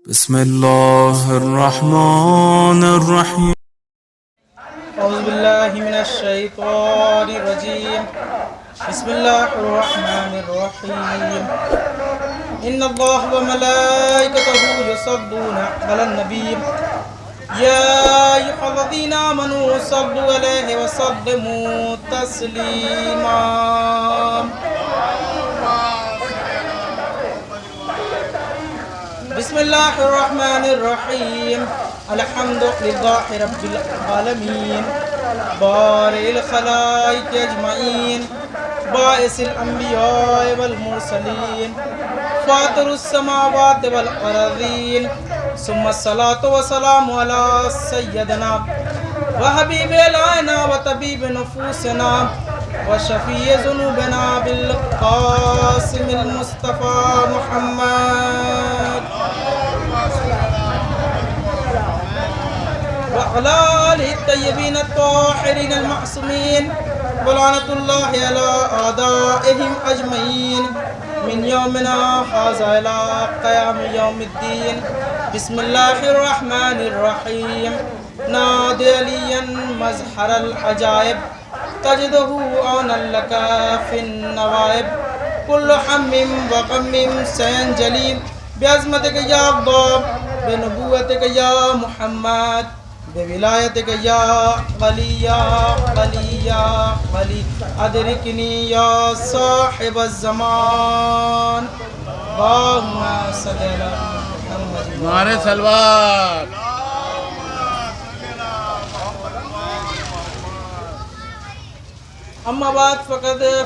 بسم الله الرحمن الرحيم. أعوذ بالله من الشيطان الرجيم. بسم الله الرحمن الرحيم. إن الله وملائكته يصلون على النبي يا أيها الذين آمنوا صلوا عليه وسلموا تسليما. بسم الله الرحمن الرحيم. الحمد لله رب العالمين بارئ الخلائق أجمعين باعث الأنبياء والمرسلين فاطر السماوات والأرضين ثم الصلاة والسلام على سيدنا وحبيب العنا وطبيب نفوسنا وشفيع ذنوبنا بالقاسم المصطفى محمد وعلى آله الطيبين الطاهرين المعصومين ولعنة الله على أعدائهم أجمعين من يومنا هذا إلى قيام يوم الدين. بسم الله الرحمن الرحيم. نادي عليا مظهر العجائب تجده عونا لك في النوائب كل هم وغم سينجلي بعظمتك يا الله بنبوتك يا محمد بولایتک یا ولی یا ولی یا ولی ادرکنی یا صاحب الزمان. اللہم صلی علی محمد ہمارے سلوات. اما بعد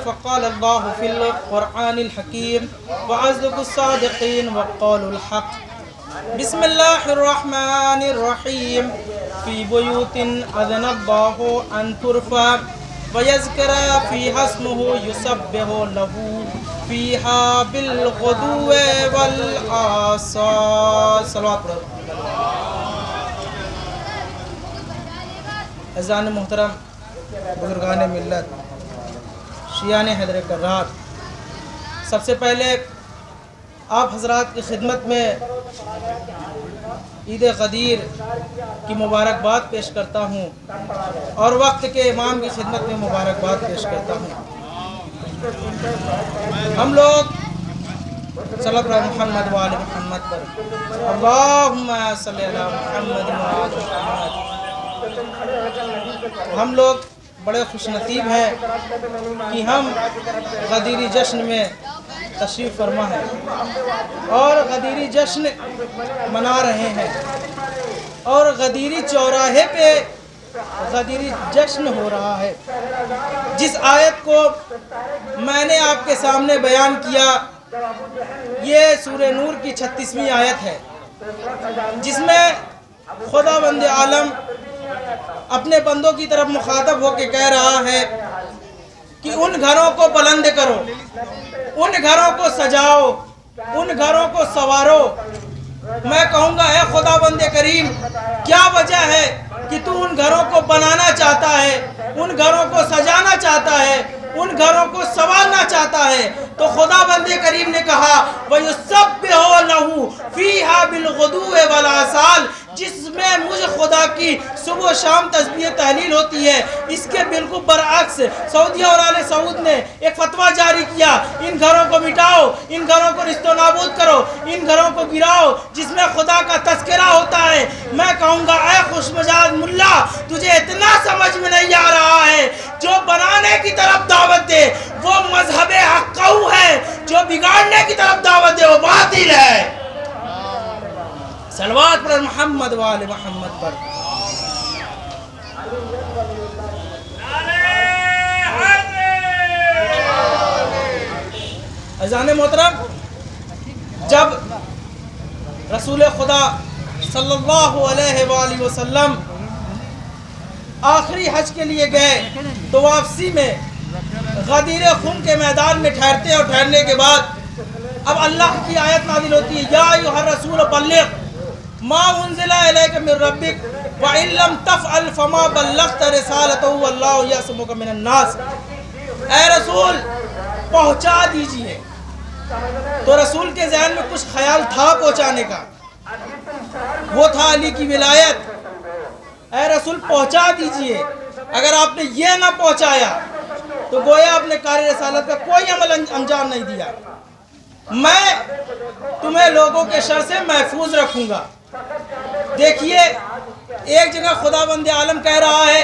فقال اللہ فی القرآن الحکیم وأصدق الصادقین وقول الحق. بسم اللہ الرحمن الرحیم. فی بیوت اذن اللہ ان ترفع ویذکر فیہا اسمہ یسبح لہ فیہا بالغدو والآصال. صلوات پڑھو. اذان محترم، بزرگان ملت، شیعان حیدر کرار، سب سے پہلے آپ حضرات کی خدمت میں عید غدیر کی مبارکباد پیش کرتا ہوں اور وقت کے امام کی خدمت میں مبارکباد پیش کرتا ہوں. ہم لوگ صلی اللہ علیہ محمد وآل محمد پر اللہم صلی علی محمد وآل محمد. ہم لوگ بڑے خوش نصیب ہیں کہ ہم غدیری جشن میں تشریف فرما ہے اور غدیری جشن منا رہے ہیں اور غدیری چوراہے پہ غدیری جشن ہو رہا ہے. جس آیت کو میں نے آپ کے سامنے بیان کیا یہ سورہ نور کی 36ویں آیت ہے، جس میں خدا بند عالم اپنے بندوں کی طرف مخاطب ہو کے کہہ رہا ہے کہ ان گھروں کو بلند کرو، ان گھروں کو سجاؤ، ان گھروں کو سنوارو. میں کہوں گا اے خدا بند کریم، کیا وجہ ہے کہ تو ان گھروں کو بنانا چاہتا ہے، ان گھروں کو سجانا چاہتا ہے، ان گھروں کو سنوارنا چاہتا ہے؟ تو خدا بند کریم نے کہا وَيُسَبِّحُ لَهُ فِيهَا بِالْغُدُوِّ وَالْآصَالِ، جس میں مجھ خدا کی صبح و شام تسبیح تحلیل ہوتی ہے. اس کے بالکل برعکس سعودیہ اور آل سعود نے ایک فتویٰ جاری کیا، ان گھروں کو مٹاؤ، ان گھروں کو رشت و نابود کرو، ان گھروں کو گراؤ جس میں خدا کا تذکرہ ہوتا ہے. میں کہوں گا اے خوش مزاج ملا، تجھے اتنا سمجھ میں نہیں آ رہا ہے، جو بنانے کی طرف دعوت دے وہ مذہب حقہ ہے، جو بگاڑنے کی طرف دعوت دے وہ باطل ہے. صلوات پر محمد وآل محمد پر. عزیزان محترم، جب رسول خدا صلی اللہ علیہ وآلہ وسلم آخری حج کے لیے گئے تو واپسی میں غدیر خون کے میدان میں ٹھہرتے اور ٹھہرنے کے بعد اب اللہ کی آیت نازل ہوتی ہے یا ایھا الرسول بلغ ما انزل الیک من ربک وان لم تفعل فما بلغت رسالته واللہ یعصمک من الناس. اے رسول پہنچا دیجئے. تو رسول کے ذہن میں کچھ خیال تھا پہنچانے کا، وہ تھا علی کی ولایت۔ اے رسول پہنچا دیجئے، اگر آپ نے یہ نہ پہنچایا تو گویا آپ نے کار رسالت کا کوئی عمل انجام نہیں دیا۔ میں تمہیں لوگوں کے شر سے محفوظ رکھوں گا۔ دیکھیے ایک جگہ خداوند عالم کہہ رہا ہے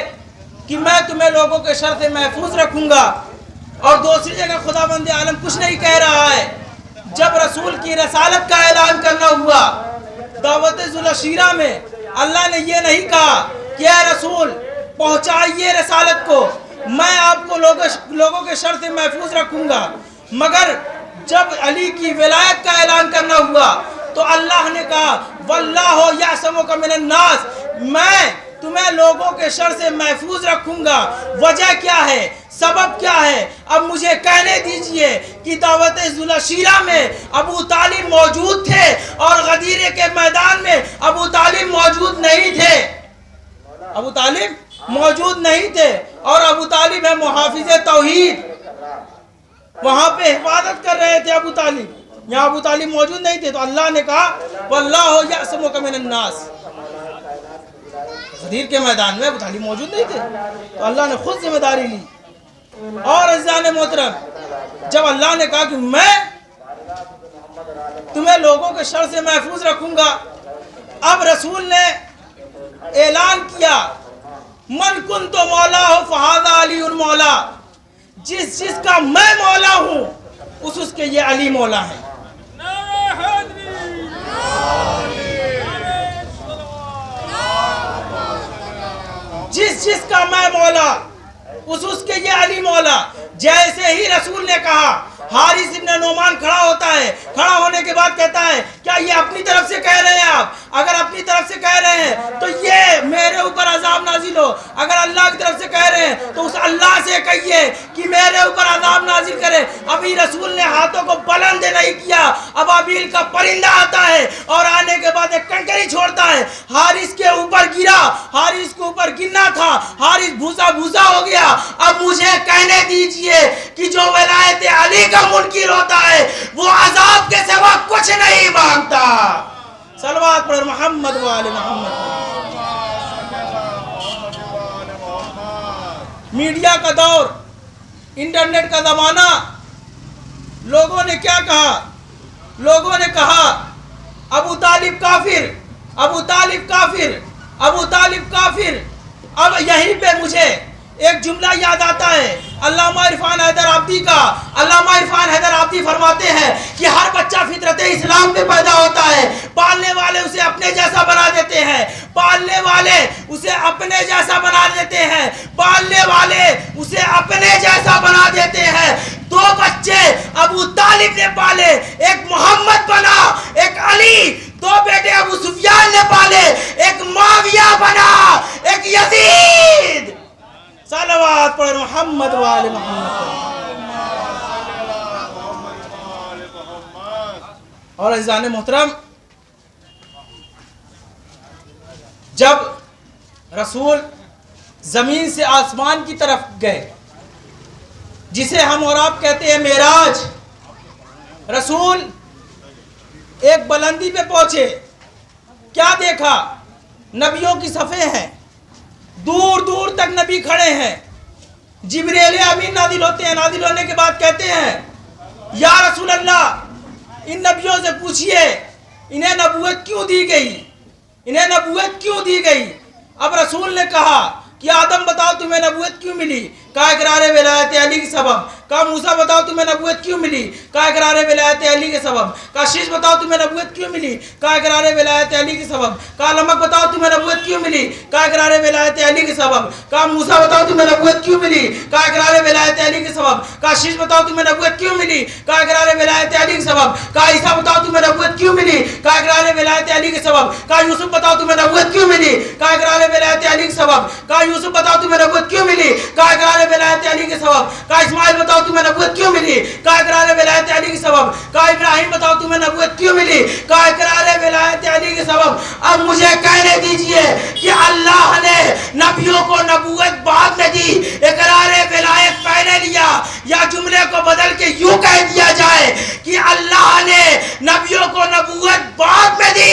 کہ میں تمہیں لوگوں کے شر سے محفوظ رکھوں گا، اور دوسری جگہ خداوند عالم کچھ نہیں کہہ رہا ہے۔ جب رسول کی رسالت کا اعلان کرنا ہوا دعوت ذوالعشیرہ میں، اللہ نے یہ نہیں کہا کہ اے رسول پہنچائیے رسالت کو، میں آپ کو لوگوں کے شر سے محفوظ رکھوں گا، مگر جب علی کی ولایت کا اعلان کرنا ہوا تو اللہ نے کہا واللہ یعصمک من الناس، میں تمہیں لوگوں کے شر سے محفوظ رکھوں گا۔ وجہ کیا ہے، سبب کیا ہے؟ اب مجھے کہنے دیجئے کہ دعوت ذوالعشیرہ میں ابو طالب موجود تھے اور غدیرے کے میدان میں ابو طالب موجود نہیں تھے۔ ابو طالب موجود نہیں تھے، اور ابو طالب ہے محافظ توحید، وہاں پہ حفاظت کر رہے تھے ابو طالب، یہاں ابو طالب موجود نہیں تھے، تو اللہ نے کہا واللہ یعصمک من الناس۔ غدیر کے میدان میں ابو طالب موجود نہیں تھے، تو اللہ نے خود ذمہ داری لی۔ اور عزیزان محترم، جب اللہ نے کہا کہ میں تمہیں لوگوں کے شر سے محفوظ رکھوں گا، اب رسول نے اعلان کیا من کنت مولا ہو فہذا علی مولا، جس کا میں مولا ہوں اس کے یہ علی مولا ہے۔ جس کا میں مولا اس کے یہ علی مولا۔ جیسے ہی رسول نے کہا، حارث ابن نعمان کھڑا ہوتا ہے، کھڑا ہونے کے بعد کہتا ہے کیا یہ اپنی طرف سے کہہ رہے ہیں آپ؟ اگر اپنی طرف سے کہہ رہے ہیں تو یہ میرے اوپر عذاب نازل ہو، اگر اللہ کی طرف سے کہہ رہے ہیں تو اس اللہ سے کہیے کہ میرے اوپر عذاب نازل کرے۔ ابھی رسول نے ہاتھوں کو بلند نہیں کیا، ابابیل کا پرندہ آتا ہے اور آنے کے بعد ایک کنکری چھوڑتا ہے، حارث کے اوپر گرا، حارث کے اوپر گرنا تھا، حارث بھوسا بھوسا ہو گیا۔ اب مجھے کہنے دیجئے کہ جو ولایت علی کا منکر ہوتا ہے وہ عذاب کے سوا کچھ نہیں مانگتا۔ صلوات پر محمد و آل محمد۔ میڈیا کا دور، انٹرنیٹ کا زمانہ، لوگوں نے کیا کہا؟ لوگوں نے کہا ابو طالب کافر، ابو طالب کافر، ابو طالب کافر۔ اب یہیں پہ مجھے ایک جملہ یاد آتا ہے علامہ عرفان حیدر عابدی کا۔ علامہ عرفان حیدر عابدی فرماتے ہیں کہ ہر بچہ فطرت اسلام پہ پیدا ہوتا ہے، پالنے والے اسے اپنے جیسا بنا دیتے ہیں، پالنے والے اسے اپنے جیسا بنا دیتے ہیں، پالنے والے اسے اپنے جیسا بنا دیتے ہیں۔ دو بچے ابو طالب نے پالے، ایک محمد بنا، ایک علی۔ دو بیٹے ابو سفیان نے پالے، ایک معاویہ بنا، ایک یزید۔ صلوات پر محمد و آل محمد۔ اور عزیزان محترم، جب رسول زمین سے آسمان کی طرف گئے، جسے ہم اور آپ کہتے ہیں معراج، رسول ایک بلندی پہ پہنچے، کیا دیکھا؟ نبیوں کی صفیں ہیں، دور دور تک نبی کھڑے ہیں، جبریل امین نازل ہوتے ہیں، نازل ہونے کے بعد کہتے ہیں یا رسول اللہ ان نبیوں سے پوچھئے انہیں نبوت کیوں دی گئی، انہیں نبوت کیوں دی گئی؟ اب رسول نے کہا کہ آدم بتاؤ تمہیں نبوت کیوں ملی؟ کہا اقرار ولایت علی کے سبب۔ کہا موسیٰ بتاؤ تمہیں نبوت کیوں ملی؟ کہا اقرار ولایت علی کے سبب۔ کہا شیش بتاؤ تمہیں نبوت کیوں ملی؟ کہا اقرار ولایت علی کے سبب۔ کہا نمک بتاؤ تمہیں نبوت کیوں ملی؟ کہا اقرار ولایت علی کے سبب۔ کہا موسیٰ بتاؤ تمہیں نبوت کیوں ملی؟ کہا اقرار ولایت علی کے سبب۔ کہا شیش بتاؤ تمہیں نبوت کیوں ملی؟ کہا اقرار ولایت علی کے سبب۔ کہا عیسیٰ بتاؤ تمہیں نبوت کیوں ملی؟ کہا اقرار ولایت علی کے سبب۔ کہا یوسف بتاؤ تمہیں نبوت کیوں ملی؟ کہا اقرار ولایت علی کے سبب۔ کہا یوسف بتاؤ تمہیں نبوت کیوں ملی؟ کہا اقرار ولایت علی کے سبب۔ کہا اسماعیل بتاؤ تمہیں نبوت کیوں ملی؟ کہا اقرار ولایت علی کے سبب۔ کہا ابراہیم بتاؤ تمہیں نبوت کیوں ملی؟ کہا اقرار ولایت علی کے سبب۔ اب مجھے کہنے دیجئے کہ اللہ نے نبیوں کو نبوت بعد میں دی، اقرار ولایت پہلے لیا، یا جملے کو بدل کے یوں کہہ دیا جائے کہ اللہ نے نبیوں کو نبوت بعد میں دی،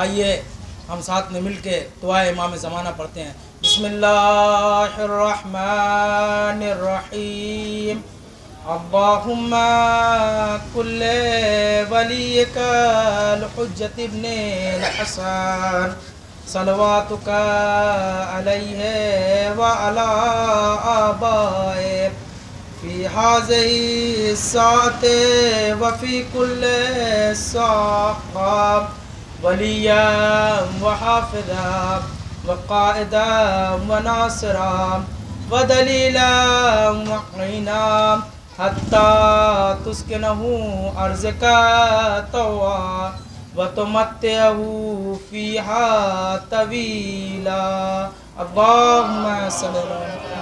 آئیے ہم ساتھ میں مل کے دعائے امام زمانہ پڑھتے ہیں. بسم اللہ الرحمن الرحیم. اللہم کل ولیک الحجۃ ابن الحسن صلواتک علیہ وعلی آبائہ فی هذه الساعة وفي كل ساعة وليا وحافظا وقائدا وناصرا ودليلا ومعينا حتى تسكنه أرضك طوعا وتمتعه فيها طويلا. اللهم صل على